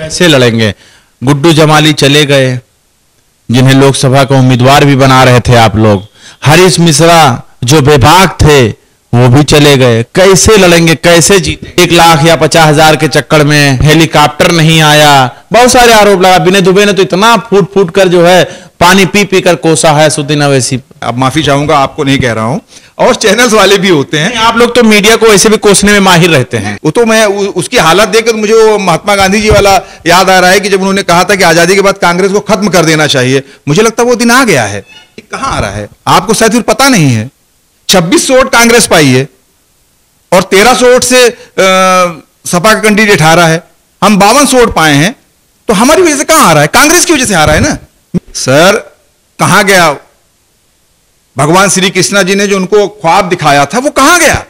कैसे लड़ेंगे? गुड्डू जमाली चले गए, जिन्हें लोकसभा का उम्मीदवार भी बना रहे थे आप लोग। हरीश मिश्रा जो बेबाक थे वो भी चले गए। कैसे लड़ेंगे, कैसे जीते? 1 लाख या 50,000 के चक्कर में हेलीकॉप्टर नहीं आया, बहुत सारे आरोप लगा। विनय दुबे ने तो इतना फूट फूट कर जो है पानी पी पी कर कोसा है असदुद्दीन अवैसी। अब माफी चाहूंगा, आपको नहीं कह रहा हूं, और चैनल्स वाले भी होते हैं। आप लोग तो मीडिया को ऐसे भी कोसने में माहिर रहते हैं। वो तो मैं उसकी हालत देखकर मुझे वो महात्मा गांधी जी वाला याद आ रहा है कि जब उन्होंने कहा था कि आजादी के बाद कांग्रेस को खत्म कर देना चाहिए। मुझे लगता है वो दिन आ गया है। कहां आ रहा है आपको शायद फिर पता नहीं है। 2600 वोट कांग्रेस पाई है और 1300 वोट से सपा का कैंडिडेट हारा है। हम 5200 वोट पाए हैं, तो हमारी वजह से कहां आ रहा है? कांग्रेस की वजह से आ रहा है ना। सर कहां गया भगवान श्री कृष्णा जी ने जो उनको ख्वाब दिखाया था, वो कहां गया?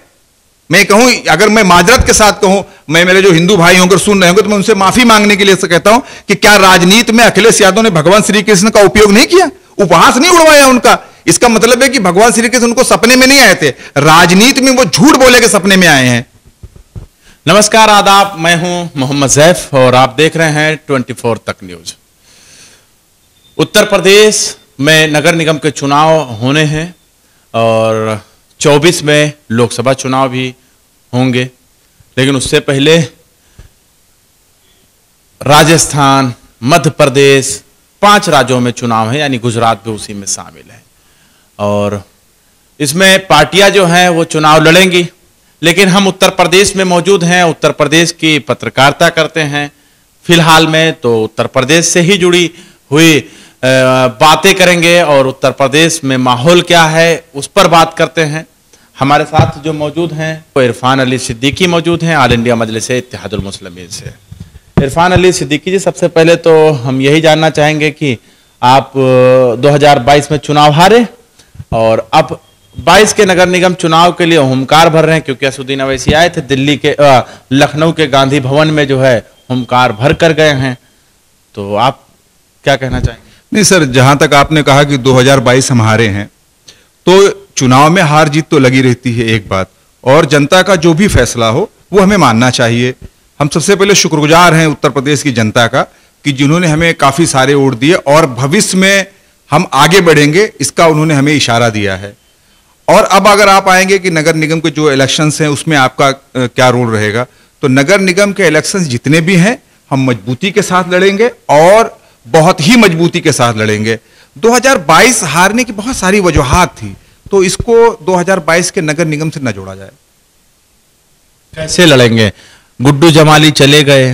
मैं कहूं, अगर मैं माजरत के साथ कहूं, मैं मेरे जो हिंदू भाई होंगे सुन रहे होंगे, तो मैं उनसे माफी मांगने के लिए कहता हूं कि क्या राजनीति में अखिलेश यादव ने भगवान श्री कृष्ण का उपयोग नहीं किया? उपहास नहीं उड़वाया उनका? इसका मतलब है कि भगवान श्री कृष्ण उनको सपने में नहीं आए थे, राजनीति में वो झूठ बोले के सपने में आए हैं। नमस्कार, आदाब, मैं हूं मोहम्मद जैफ और आप देख रहे हैं 24 तक न्यूज। उत्तर प्रदेश में नगर निगम के चुनाव होने हैं और 24 में लोकसभा चुनाव भी होंगे, लेकिन उससे पहले राजस्थान, मध्य प्रदेश, 5 राज्यों में चुनाव है, यानी गुजरात भी उसी में शामिल है। और इसमें पार्टियां जो हैं वो चुनाव लड़ेंगी, लेकिन हम उत्तर प्रदेश में मौजूद हैं, उत्तर प्रदेश की पत्रकारिता करते हैं फिलहाल में, तो उत्तर प्रदेश से ही जुड़ी हुई बातें करेंगे और उत्तर प्रदेश में माहौल क्या है उस पर बात करते हैं। हमारे साथ जो मौजूद हैं वो इरफान अली सिद्दीकी मौजूद हैं, ऑल इंडिया मजलिस इत्तेहादुल मुस्लिमीन से। इरफान अली सिद्दीकी जी, सबसे पहले तो हम यही जानना चाहेंगे कि आप 2022 में चुनाव हारे और अब 22 के नगर निगम चुनाव के लिए हुंकार भर रहे हैं, क्योंकि असदुद्दीन अवैसी आए थे दिल्ली के लखनऊ के गांधी भवन में जो है हुंकार भर कर गए हैं, तो आप क्या कहना चाहेंगे? नहीं सर, जहां तक आपने कहा कि 2022 हम हारे हैं, तो चुनाव में हार जीत तो लगी रहती है एक बात, और जनता का जो भी फैसला हो वो हमें मानना चाहिए। हम सबसे पहले शुक्रगुजार हैं उत्तर प्रदेश की जनता का कि जिन्होंने हमें काफी सारे वोट दिए और भविष्य में हम आगे बढ़ेंगे, इसका उन्होंने हमें इशारा दिया है। और अब अगर आप आएंगे कि नगर निगम के जो इलेक्शंस हैं उसमें आपका क्या रोल रहेगा, तो नगर निगम के इलेक्शंस जितने भी हैं हम मजबूती के साथ लड़ेंगे और बहुत ही मजबूती के साथ लड़ेंगे। 2022 हारने की बहुत सारी वजूहात थी, तो इसको 2022 के नगर निगम से न जोड़ा जाए। कैसे लड़ेंगे? गुड्डू जमाली चले गए,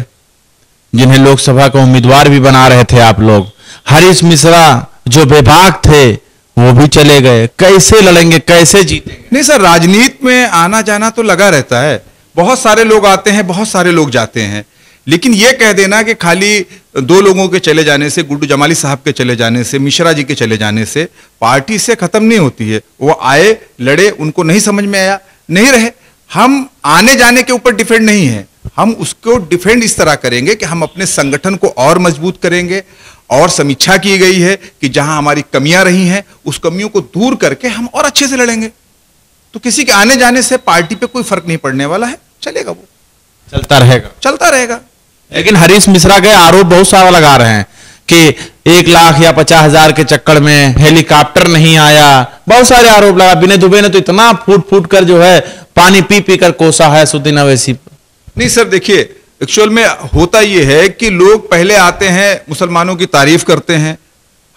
जिन्हें लोकसभा का उम्मीदवार भी बना रहे थे आप लोग। हरीश मिश्रा जो बेबाक थे वो भी चले गए। कैसे लड़ेंगे, कैसे जीतेंगे? नहीं सर, राजनीति में आना जाना तो लगा रहता है, बहुत सारे लोग आते हैं, बहुत सारे लोग जाते हैं, लेकिन यह कह देना कि खाली 2 लोगों के चले जाने से, गुड्डू जमाली साहब के चले जाने से, मिश्रा जी के चले जाने से पार्टी से खत्म नहीं होती है। वो आए, लड़े, उनको नहीं समझ में आया, नहीं रहे। हम आने जाने के ऊपर डिफेंड नहीं है, हम उसको डिफेंड इस तरह करेंगे कि हम अपने संगठन को और मजबूत करेंगे, और समीक्षा की गई है कि जहां हमारी कमियां रही हैं उस कमियों को दूर करके हम और अच्छे से लड़ेंगे। तो किसी के आने जाने से पार्टी पे कोई फर्क नहीं पड़ने वाला है, चलेगा, वो चलता रहेगा, चलता रहेगा। लेकिन हरीश मिश्रा के आरोप बहुत सारा लगा रहे हैं कि 1 लाख या 50,000 के चक्कर में हेलीकॉप्टर नहीं आया, बहुत सारे आरोप लगा। विनय दुबे ने तो इतना फूट फूट कर जो है पानी पी पी कर कोसा है असदुद्दीन अवैसी। नहीं सर, देखिए एक्चुअल में होता यह है कि लोग पहले आते हैं, मुसलमानों की तारीफ करते हैं,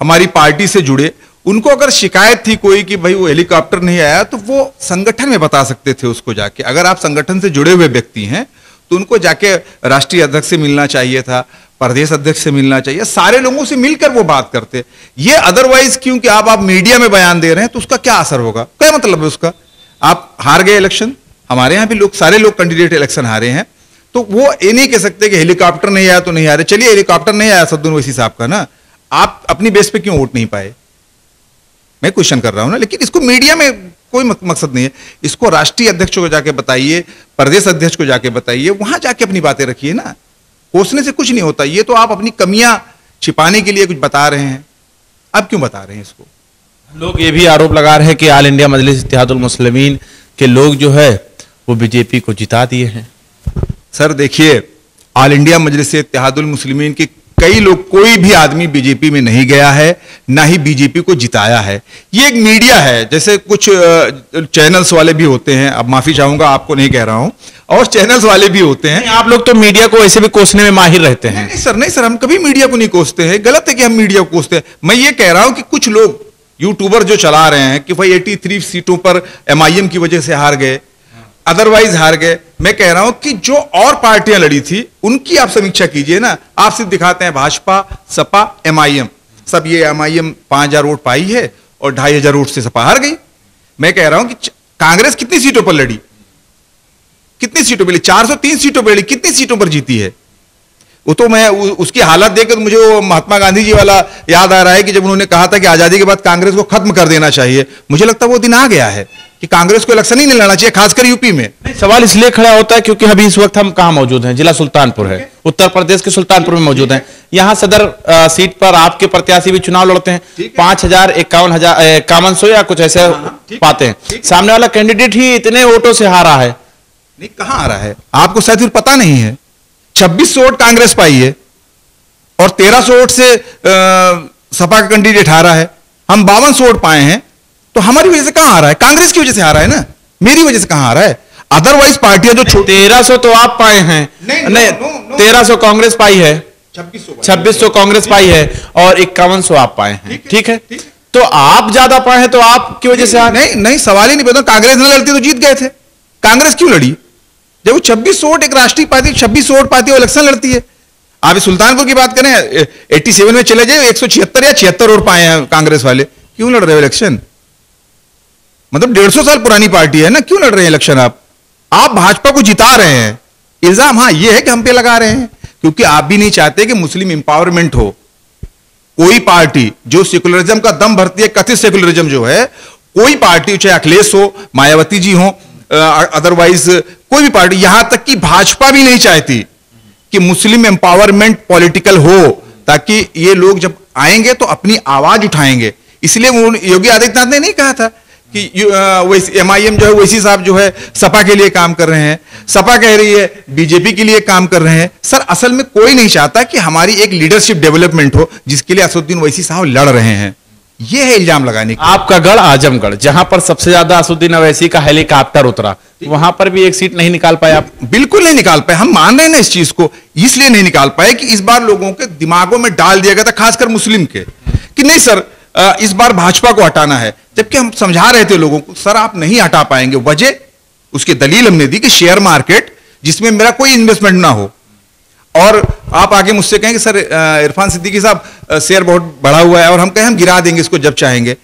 हमारी पार्टी से जुड़े, उनको अगर शिकायत थी कोई कि भाई वो हेलीकॉप्टर नहीं आया, तो वो संगठन में बता सकते थे उसको जाके। अगर आप संगठन से जुड़े हुए व्यक्ति हैं तो उनको जाके राष्ट्रीय अध्यक्ष से मिलना चाहिए था, प्रदेश अध्यक्ष से मिलना चाहिए, सारे लोगों से मिलकर वो बात करते। ये अदरवाइज क्योंकि आप मीडिया में बयान दे रहे हैं तो उसका क्या असर होगा, क्या मतलब है उसका? आप हार गए इलेक्शन, हमारे यहां भी लोग, सारे लोग कैंडिडेट इलेक्शन हारे हैं, तो वो ये नहीं कह सकते कि हेलीकॉप्टर नहीं आया तो नहीं आ रहे। चलिए हेलीकॉप्टर नहीं आया असदुद्दीन ओवैसी साहब का ना, आप अपनी बेस पे क्यों वोट नहीं पाए, मैं क्वेश्चन कर रहा हूं ना। लेकिन इसको मीडिया में कोई मकसद नहीं है, इसको राष्ट्रीय अध्यक्ष को जाके बताइए, प्रदेश अध्यक्ष को जाके बताइए, वहां जाके अपनी बातें रखिए ना। कोसने से कुछ नहीं होता, ये तो आप अपनी कमियां छिपाने के लिए कुछ बता रहे हैं। अब क्यों बता रहे हैं इसको? लोग ये भी आरोप लगा रहे हैं कि ऑल इंडिया मजलिस इत्तेहादुल मुस्लिमीन के लोग जो है वो बीजेपी को जिता दिए हैं। सर देखिए, ऑल इंडिया मजलिस इत्तेहादुल मुस्लिमीन के कई लोग, कोई भी आदमी बीजेपी में नहीं गया है, ना ही बीजेपी को जिताया है। ये एक मीडिया है, जैसे कुछ चैनल्स वाले भी होते हैं, अब माफी चाहूंगा, आपको नहीं कह रहा हूं, और चैनल्स वाले भी होते हैं। आप लोग तो मीडिया को ऐसे भी कोसने में माहिर रहते हैं। नहीं सर, हम कभी मीडिया को नहीं कोसते हैं, गलत है कि हम मीडिया को कोसते हैं। मैं ये कह रहा हूं कि कुछ लोग यूट्यूबर जो चला रहे हैं कि भाई 83 सीटों पर MIM की वजह से हार गए, अदरवाइज हार गए। मैं कह रहा हूं कि जो और पार्टियां लड़ी थी उनकी आप समीक्षा कीजिए ना। आप सिर्फ दिखाते हैं भाजपा, सपा, MIM, सब ये MIM 5000 वोट पाई है और 2500 वोट से सपा हार गई। मैं कह रहा हूं कि कांग्रेस कितनी सीटों पर लड़ी, कितनी सीटों पर लड़ी? 403 सीटों पर लड़ी, कितनी सीटों पर जीती है? वो तो मैं उसकी हालत देखकर मुझे वो महात्मा गांधी जी वाला याद आ रहा है कि जब उन्होंने कहा था कि आजादी के बाद कांग्रेस को खत्म कर देना चाहिए। मुझे लगता है वो दिन आ गया है कि कांग्रेस को इलेक्शन ही नहीं लड़ना चाहिए, खासकर यूपी में। सवाल इसलिए खड़ा होता है क्योंकि अभी इस वक्त हम कहां मौजूद हैं? जिला सुल्तानपुर है, उत्तर प्रदेश के सुल्तानपुर में मौजूद हैं। यहां सदर सीट पर आपके प्रत्याशी भी चुनाव लड़ते हैं। 5000, 5100 या कुछ ऐसे पाते हैं। सामने वाला कैंडिडेट ही इतने वोटों से हारा है। नहीं, कहां आ रहा है आपको शायद पता नहीं है। 2600 वोट कांग्रेस पाई है और 1300 वोट से सपा का कैंडिडेट हारा है। हम 5200 वोट पाए हैं, तो हमारी वजह से कहां आ रहा है? कांग्रेस की वजह से आ रहा है ना, मेरी वजह से कहां आ रहा है? अदरवाइज पार्टियां जो 1300 तो आप पाए हैं, नहीं 1300 कांग्रेस पाई है, 2600 कांग्रेस पाई है और 5100 आप पाए हैं। ठीक है, तो आप ज्यादा पाए हैं तो आपकी वजह से नहीं, सवाल ही नहीं पैदा। कांग्रेस न लड़ती तो जीत गए थे। कांग्रेस क्यों लड़ी? जब वो 2600 वोट, एक राष्ट्रीय पार्टी 2600 वोट पाती है, वो इलेक्शन लड़ती है। आप सुल्तानपुर की बात करें, 87 में चले जाए, 176 या 76 वोट पाए हैं कांग्रेस वाले। क्यों लड़ रहे हो इलेक्शन? मतलब 150 साल पुरानी पार्टी है ना, क्यों लड़ रहे हैं इलेक्शन? आप भाजपा को जिता रहे हैं। इल्जाम हाँ ये है कि हम पे लगा रहे हैं, क्योंकि आप भी नहीं चाहते कि मुस्लिम इंपावरमेंट हो। कोई पार्टी जो सेकुलरिज्म का दम भरती है, कथित सेकुलरिज्म जो है, कोई पार्टी, चाहे अखिलेश हो, मायावती जी हो, अदरवाइज कोई भी पार्टी, यहां तक कि भाजपा भी नहीं चाहती कि मुस्लिम एम्पावरमेंट पॉलिटिकल हो, ताकि ये लोग जब आएंगे तो अपनी आवाज उठाएंगे। इसलिए योगी आदित्यनाथ ने नहीं कहा था कि MIM जो है, ओवैसी साहब जो है सपा के लिए काम कर रहे हैं, सपा कह रही है बीजेपी के लिए काम कर रहे हैं। सर असल में कोई नहीं चाहता कि हमारी एक लीडरशिप डेवलपमेंट हो, जिसके लिए असदुद्दीन ओवैसी साहब लड़ रहे हैं। यह है इल्जाम लगाने की। आपका गढ़ आजमगढ़, जहां पर सबसे ज्यादा असदुद्दीन ओवैसी का हेलीकॉप्टर उतरा, वहां पर भी एक सीट नहीं निकाल पाए आप? बिल्कुल नहीं निकाल पाए। हम मान रहे हैं ना इस चीज को, इसलिए नहीं निकाल पाए कि इस बार लोगों के दिमागों में डाल दिया गया था, खासकर मुस्लिम के, कि नहीं सर इस बार भाजपा को हटाना है। जबकि हम समझा रहे थे लोगों को, सर आप नहीं हटा पाएंगे। वजह, उसकी दलील हमने दी कि शेयर मार्केट जिसमें मेरा कोई इन्वेस्टमेंट ना हो, और आप आगे मुझसे कहें कि सर इरफान सिद्दीकी साहब शेयर बहुत बढ़ा हुआ है, और हम कहें हम गिरा देंगे इसको जब चाहेंगे।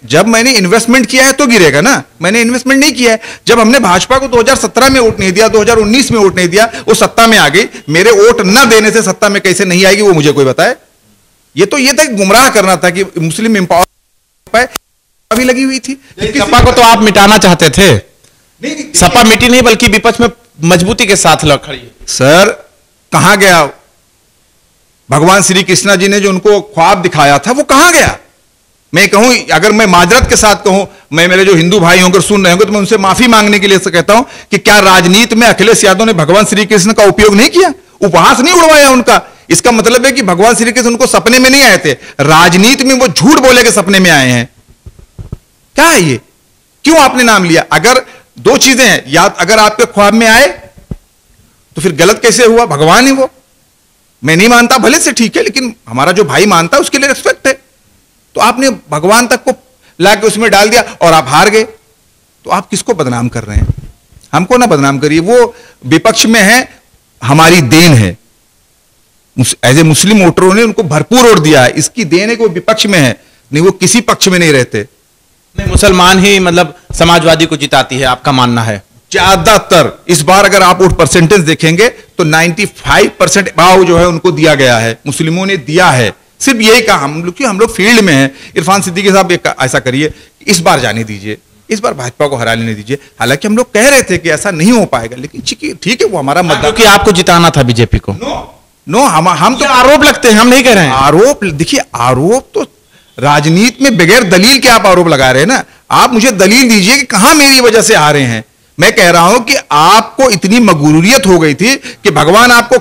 जब मैंने इन्वेस्टमेंट किया है तो गिरेगा ना, मैंने इन्वेस्टमेंट नहीं किया है। जब हमने भाजपा को 2017 में वोट नहीं दिया, 2019 में वोट नहीं दिया, वो सत्ता में आ गई। मेरे वोट न देने से सत्ता में कैसे नहीं आएगी वो मुझे कोई बताए। ये तो ये था गुमराह करना था कि मुस्लिम एम्पावर अभी लगी हुई थी। सपा को तो आप मिटाना चाहते थे। सपा मिटी नहीं, बल्कि विपक्ष में मजबूती के साथ खड़ी है। सर कहां गया भगवान श्री कृष्णा जी ने जो उनको ख्वाब दिखाया था, वो कहां गया? मैं कहूं, अगर मैं माजरत के साथ कहूं, मैं मेरे जो हिंदू भाई होंगे सुन रहे होंगे, तो मैं उनसे माफी मांगने के लिए कहता हूं कि क्या राजनीति में अखिलेश यादव ने भगवान श्री कृष्ण का उपयोग नहीं किया? उपहास नहीं उड़वाया उनका? इसका मतलब है कि भगवान श्री कृष्ण उनको सपने में नहीं आए थे, राजनीति में वो झूठ बोले के सपने में आए हैं। क्या है ये? क्यों आपने नाम लिया? अगर दो चीजें हैं, या अगर आपके ख्वाब में आए तो फिर गलत कैसे हुआ? भगवान ही वो, मैं नहीं मानता भले से ठीक है, लेकिन हमारा जो भाई मानता है उसके लिए रिस्पेक्ट है। तो आपने भगवान तक को लाके उसमें डाल दिया और आप हार गए, तो आप किसको बदनाम कर रहे हैं? हमको ना बदनाम करिए। वो विपक्ष में है, हमारी देन है। एज ए मुस्लिम वोटरों ने उनको भरपूर वोट दिया है, इसकी देन है कि वो विपक्ष में है, नहीं वो किसी पक्ष में नहीं रहते। नहीं, मुसलमान ही मतलब समाजवादी को जिताती है, आपका मानना है? ज्यादातर इस बार अगर आप वोट परसेंटेज देखेंगे तो 95% भाव जो है उनको दिया गया है, मुस्लिमों ने दिया है। सिर्फ यही कहा हम लोग फील्ड में हैं। इरफान सिद्दीकी साहब ऐसा करिए, इस बार जाने दीजिए, इस बार भाजपा को हरा लेने दीजिए। हालांकि हम लोग कह रहे थे कि ऐसा नहीं हो पाएगा, लेकिन ठीक है वो हमारा मत, क्योंकि आपको जिताना था बीजेपी को। नो हम तो आरोप लगते हैं, हम नहीं कह रहे हैं आरोप। देखिए आरोप तो राजनीति में बगैर दलील के आप आरोप लगा रहे हैं ना। आप मुझे दलील दीजिए कि कहां मेरी वजह से आ रहे हैं। मैं कह रहा हूं कि आपको इतनी मगरूरियत हो गई थी कि भगवान आपको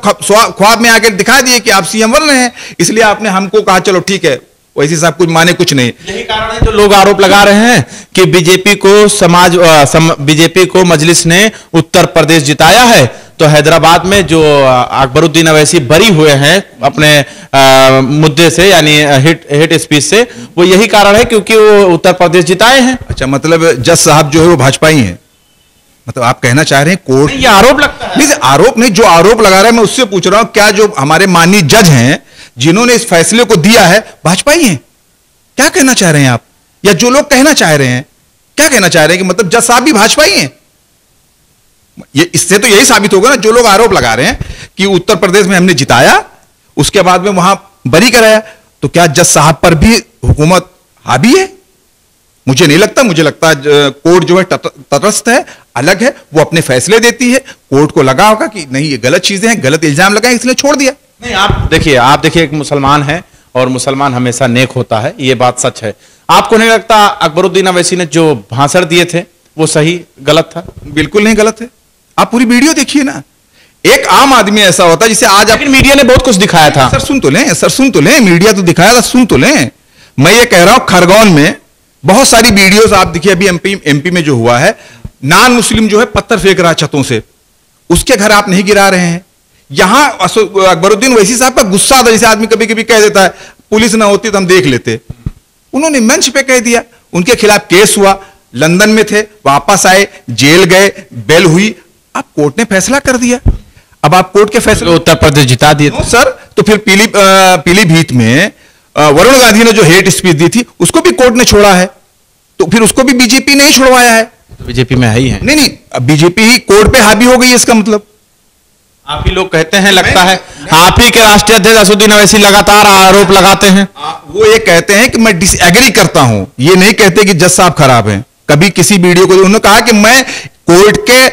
ख्वाब में आकर दिखा दिए कि आप सीएम बन रहे हैं, इसलिए आपने हमको कहा चलो ठीक है, वैसे साहब कुछ माने कुछ नहीं। यही कारण है जो लोग आरोप लगा रहे हैं कि बीजेपी को मजलिस ने उत्तर प्रदेश जिताया है, तो हैदराबाद में जो अकबरुद्दीन अवैसी बरी हुए हैं अपने मुद्दे से, यानी हिट स्पीच से, वो यही कारण है क्योंकि वो उत्तर प्रदेश जिताए हैं। अच्छा, मतलब जज साहब जो है वो भाजपाई हैं, मतलब आप कहना चाह रहे हैं कोर्ट, ये आरोप लगता है। नहीं, आरोप नहीं, जो आरोप लगा रहा है मैं उससे पूछ रहा हूं, क्या जो हमारे माननीय जज हैं जिन्होंने इस फैसले को दिया है भाजपाई हैं? क्या कहना चाह रहे हैं आप? या जो लोग कहना चाह रहे हैं क्या कहना चाह रहे हैं कि मतलब जज साहब भी भाजपाई हैं? ये इससे तो यही साबित होगा ना, जो लोग आरोप लगा रहे हैं कि उत्तर प्रदेश में हमने जिताया, उसके बाद में वहां बरी कराया, तो क्या जज साहब पर भी हुकूमत हावी है? मुझे नहीं लगता, मुझे लगता है कोर्ट जो है तटस्थ है, अलग है, वो अपने फैसले देती है। कोर्ट को लगा होगा कि नहीं ये गलत चीजें हैं, गलत इल्जाम लगाए, इसलिए छोड़ दिया। नहीं, आप देखिए एक मुसलमान है और मुसलमान हमेशा नेक होता है, ये बात सच है। आपको नहीं लगता अकबरुद्दीन अवैसी ने जो भाषण दिए थे वो सही गलत था? बिल्कुल नहीं गलत है, आप पूरी वीडियो देखिए ना। एक आम आदमी ऐसा होता है जिसे आज आप, मीडिया ने बहुत कुछ दिखाया था। सर सुन तो लें, मीडिया तो दिखाया था, सुन तो लें। मैं ये कह रहा हूं खरगोन में बहुत सारी वीडियोस आप देखिए, अभी एमपी में जो हुआ है, नॉन मुस्लिम जो है पत्थर फेंक रहा है छतों से, उसके घर आप नहीं गिरा रहे हैं। यहां अकबरुद्दीन ओवैसी साहब का गुस्सा था, जैसे आदमी कभी कभी कह देता है पुलिस ना होती तो हम देख लेते, उन्होंने मंच पे कह दिया, उनके खिलाफ केस हुआ, लंदन में थे, वापस आए, जेल गए, बेल हुई, अब कोर्ट ने फैसला कर दिया। अब आप कोर्ट के फैसले उत्तर प्रदेश जिता दिए सर, तो फिर पीलीभीत में वरुण गांधी ने जो हेट स्पीच दी थी उसको भी कोर्ट ने छोड़ा है, तो फिर उसको भी बीजेपी ने ही छुड़वाया है। तो बीजेपी में है ही है। नहीं, बीजेपी ही कोर्ट पे हावी हो गई है, इसका मतलब आप ही लोग कहते हैं, लगता है आप ही के राष्ट्रीय अध्यक्ष असदुद्दीन अवैसी लगातार आरोप लगाते हैं। वो ये कहते हैं कि मैं डिसएग्री करता हूं, ये नहीं कहते कि जज साहब खराब हैं। कभी किसी वीडियो को उन्होंने कहा कि मैं कोर्ट के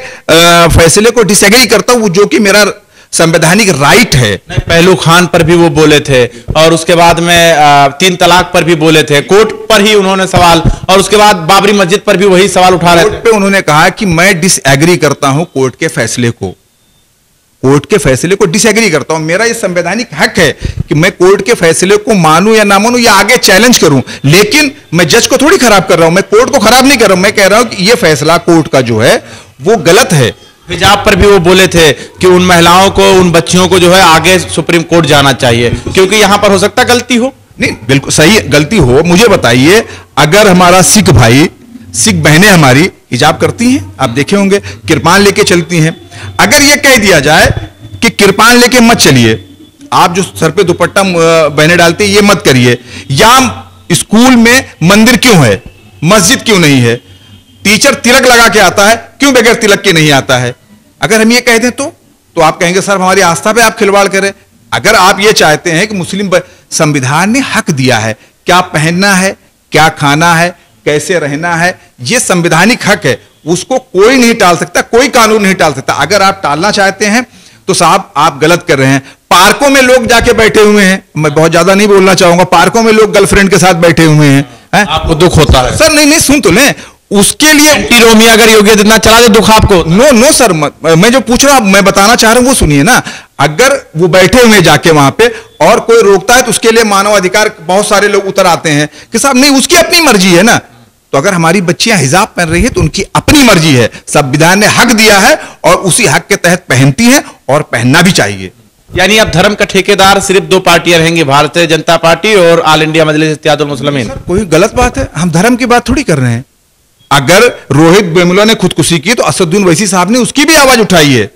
फैसले को डिसएग्री करता हूं, जो कि मेरा संवैधानिक राइट है। पहलू खान पर भी वो बोले थे, और उसके बाद में 3 तलाक पर भी बोले थे, कोर्ट पर ही उन्होंने सवाल, और उसके बाद बाबरी मस्जिद पर भी वही सवाल उठा रहे थे। कोर्ट पे उन्होंने कहा कि मैं डिसएग्री करता हूं कोर्ट के फैसले को डिसएग्री करता हूं, मेरा ये संवैधानिक हक है कि मैं कोर्ट के फैसले को मानूं या ना मानूं या आगे चैलेंज करूं, लेकिन मैं जज को थोड़ी खराब कर रहा हूं, मैं कोर्ट को खराब नहीं कर रहा हूं, मैं कह रहा हूं कि ये फैसला कोर्ट का जो है वो गलत है। हिजाब पर भी वो बोले थे कि उन महिलाओं को, उन बच्चियों को जो है आगे सुप्रीम कोर्ट जाना चाहिए, क्योंकि यहां पर हो सकता है गलती हो। नहीं, बिल्कुल सही गलती हो। मुझे बताइए, अगर हमारा सिख भाई, सिख बहनें हमारी हिजाब करती हैं, आप देखे होंगे, किरपान लेके चलती हैं, अगर ये कह दिया जाए कि किरपान लेके मत चलिए, आप जो सर पे दुपट्टा बहनें डालती है ये मत करिए, या स्कूल में मंदिर क्यों है, मस्जिद क्यों नहीं है, टीचर तिलक लगा के आता है, क्यों बगैर तिलक के नहीं आता है, अगर हम ये कह दें तो आप कहेंगे सर हमारी आस्था पे आप खिलवाड़ करें। अगर आप ये चाहते हैं कि मुस्लिम संविधान ने हक दिया है, क्या पहनना है, क्या खाना है, कैसे रहना है, ये संवैधानिक हक है, उसको कोई नहीं टाल सकता, कोई कानून नहीं टाल सकता। अगर आप टालना चाहते हैं तो साहब आप गलत कर रहे हैं। पार्कों में लोग जाके बैठे हुए हैं, मैं बहुत ज्यादा नहीं बोलना चाहूंगा, पार्कों में लोग गर्लफ्रेंड के साथ बैठे हुए हैं, आपको दुख होता है सर? नहीं, सुन तो लें, उसके लिए एंटी रोमिया अगर योगी आदित्यनाथ चला दे दुख आपको? नो सर, मैं जो पूछ रहा हूं, मैं बताना चाह रहा हूं वो सुनिए ना। अगर वो बैठे हुए जाके वहां पे और कोई रोकता है तो उसके लिए मानव अधिकार बहुत सारे लोग उतर आते हैं कि साहब नहीं, उसकी अपनी मर्जी है ना। तो अगर हमारी बच्चियां हिजाब पहन रही है तो उनकी अपनी मर्जी है, संविधान ने हक दिया है और उसी हक के तहत पहनती है और पहनना भी चाहिए। यानी अब धर्म का ठेकेदार सिर्फ 2 पार्टियां रहेंगी, भारतीय जनता पार्टी और ऑल इंडिया मजलिस इत्तेहादुल मुस्लिमीन। कोई गलत बात है? हम धर्म की बात थोड़ी कर रहे हैं। अगर रोहित वेमुला ने खुदकुशी की तो असदुद्दीन ओवैसी साहब ने उसकी भी आवाज उठाई है,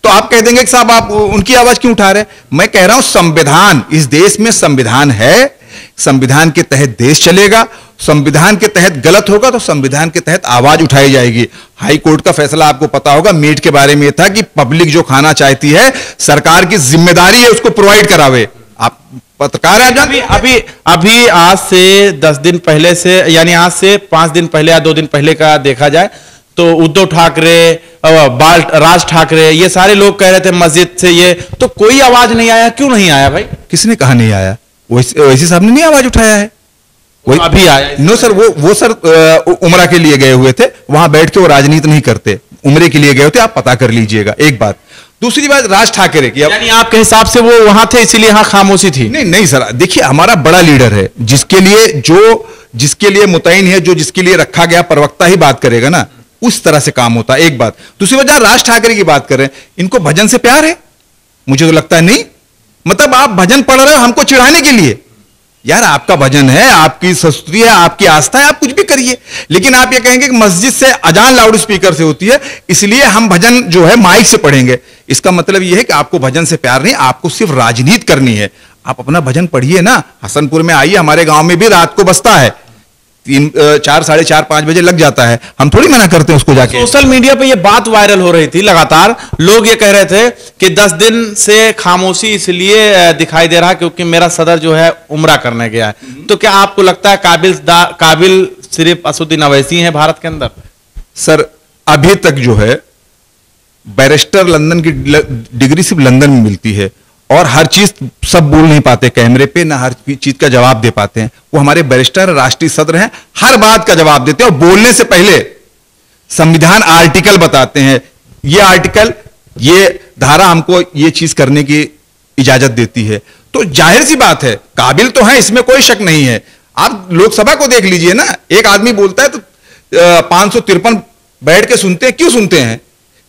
तो आप कह देंगे कि साहब आप उनकी आवाज क्यों उठा रहे हैं? मैं कह रहा हूं संविधान, इस देश में संविधान है, संविधान के तहत देश चलेगा, संविधान के तहत गलत होगा तो संविधान के तहत आवाज उठाई जाएगी। हाई कोर्ट का फैसला आपको पता होगा मीट के बारे में था कि पब्लिक जो खाना चाहती है सरकार की जिम्मेदारी है उसको प्रोवाइड करावे। आप पत्रकार हैं, अभी आज से 10 दिन पहले से, यानी आज से 5 दिन पहले या 2 दिन पहले का देखा जाए तो उद्धव ठाकरे, राज ठाकरे, ये सारे लोग कह रहे थे मस्जिद से, ये तो कोई आवाज नहीं आया। क्यों नहीं आया भाई? किसने कहा नहीं आया? ओवैसी साहब ने नहीं आवाज उठाया है, वही अभी आया। नो सर, वो सर उमरा के लिए गए हुए थे, वहां बैठ के वो राजनीति नहीं करते, उम्रे के लिए गए होते, आप पता कर लीजिएगा। एक बात। दूसरी बात राज ठाकरे की, यानी आपके हिसाब से वो वहां थे इसीलिए यहां खामोशी थी? नहीं नहीं सर, देखिए हमारा बड़ा लीडर है, जिसके लिए मुतयन है, जो जिसके लिए रखा गया प्रवक्ता ही बात करेगा ना, उस तरह से काम होता है। एक बात। दूसरी बात, राज ठाकरे की बात कर रहे हैं, इनको भजन से प्यार है? मुझे तो लगता है नहीं। मतलब आप भजन पढ़ रहे हो हमको चिढ़ाने के लिए? यार आपका भजन है, आपकी संस्कृति है, आपकी आस्था है, आप कुछ भी करिए, लेकिन आप ये कहेंगे कि मस्जिद से अजान लाउड स्पीकर से होती है, इसलिए हम भजन जो है माइक से पढ़ेंगे। इसका मतलब यह है कि आपको भजन से प्यार नहीं, आपको सिर्फ राजनीति करनी है। आप अपना भजन पढ़िए ना, हसनपुर में आइए, हमारे गांव में भी रात को बजता है, 3, 4, साढ़े 4, 5 बजे लग जाता है, हम थोड़ी मना करते हैं उसको जाके। सोशल मीडिया पे ये बात वायरल हो रही थी लगातार, लोग ये कह रहे थे कि 10 दिन से खामोशी इसलिए दिखाई दे रहा है क्योंकि मेरा सदर जो है उम्रा करने गया है। तो क्या आपको लगता है काबिल सिर्फ असदुद्दीन अवैसी हैं भारत के अंदर? सर अभी तक जो है बैरिस्टर लंदन की डिग्री सिर्फ लंदन में मिलती है, और हर चीज सब बोल नहीं पाते कैमरे पे, ना हर चीज का जवाब दे पाते हैं। वो हमारे बैरिस्टर राष्ट्रीय सदर हैं, हर बात का जवाब देते हैं, और बोलने से पहले संविधान आर्टिकल बताते हैं, ये आर्टिकल, ये धारा हमको ये चीज करने की इजाजत देती है। तो जाहिर सी बात है काबिल तो है, इसमें कोई शक नहीं है। आप लोकसभा को देख लीजिए ना, एक आदमी बोलता है तो 553 बैठ के सुनते हैं। क्यों सुनते हैं?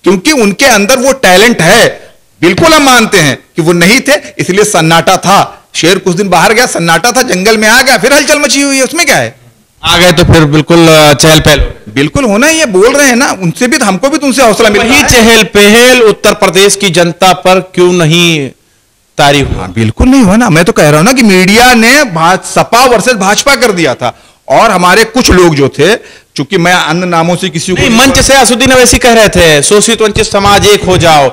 क्योंकि उनके अंदर वो टैलेंट है। बिल्कुल हम मानते हैं कि वो नहीं थे, इसलिए सन्नाटा था। शेर कुछ दिन बाहर गया, सन्नाटा था, जंगल में आ गया, फिर हलचल मची हुई है, उसमें क्या है? आ गए तो फिर बिल्कुल चहल पहल। बिल्कुल होना ही है, बोल रहे हैं ना, उनसे भी, हमको भी तो उनसे हौसला मिल रहा है। चहल पहल उत्तर प्रदेश की जनता पर क्यों नहीं तारी हुआ? बिल्कुल नहीं हुआ ना, मैं तो कह रहा हूं ना कि मीडिया ने सपा वर्सेस भाजपा कर दिया था, और हमारे कुछ लोग जो थे, चूंकि मैं अन्य नामों से किसी को मंच से असदुद्दीन अवैसी कह रहे थे शोषित वंचित समाज एक हो जाओ,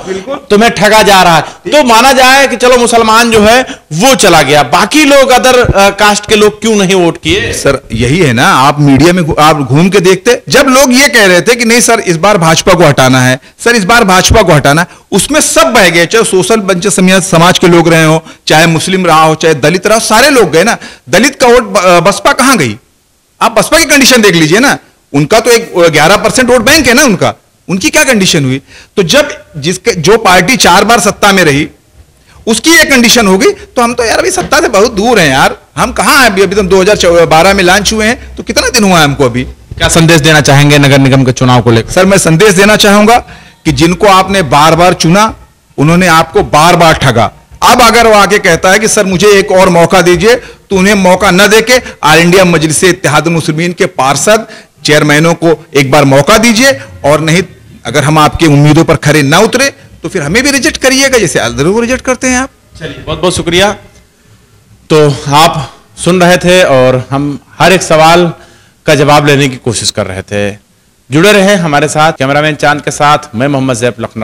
तुम्हें ठगा जा रहा है। तो माना जाए कि चलो मुसलमान जो है वो चला गया, बाकी लोग अदर कास्ट के लोग क्यों नहीं वोट किए? सर यही है ना, आप मीडिया में आप घूम के देखते, जब लोग ये कह रहे थे कि नहीं सर इस बार भाजपा को हटाना है, सर इस बार भाजपा को हटाना है, उसमें सब बह गए, चाहे सोशल वंचित समाज के लोग रहे हो, चाहे मुस्लिम रहा हो, चाहे दलित रहा हो, सारे लोग गए ना। दलित का वोट बसपा कहां गई? आप बसपा की कंडीशन देख लीजिए ना, उनका तो एक 11% वोट बैंक है ना उनका, उनकी क्या कंडीशन हुई? तो जब जो पार्टी 4 बार सत्ता में रही उसकी ये कंडीशन हो गई, तो हम तो यार अभी सत्ता से बहुत दूर हैं यार, हम कहां हैं अभी तो 2012 में लॉन्च हुए हैं, तो कितना दिन हुआ है हमको अभी। क्या संदेश देना चाहेंगे नगर निगम के चुनाव को लेकर? सर मैं संदेश देना चाहूंगा कि जिनको आपने बार बार चुना उन्होंने आपको बार बार ठगा। अब अगर वो आके कहता है कि सर मुझे एक और मौका दीजिए, तो उन्हें मौका न देके ऑल इंडिया मजलिस इत्तेहादुल मुस्लिमीन के पार्षद चेयरमैनों को एक बार मौका दीजिए, और नहीं अगर हम आपकी उम्मीदों पर खरे ना उतरे तो फिर हमें भी रिजेक्ट करिएगा, जैसे जरूर रिजेक्ट करते हैं आप। चलिए बहुत बहुत शुक्रिया। तो आप सुन रहे थे और हम हर एक सवाल का जवाब लेने की कोशिश कर रहे थे। जुड़े रहे हमारे साथ, कैमरामैन चांद के साथ मैं मोहम्मद ज़ैफ, लखनऊ।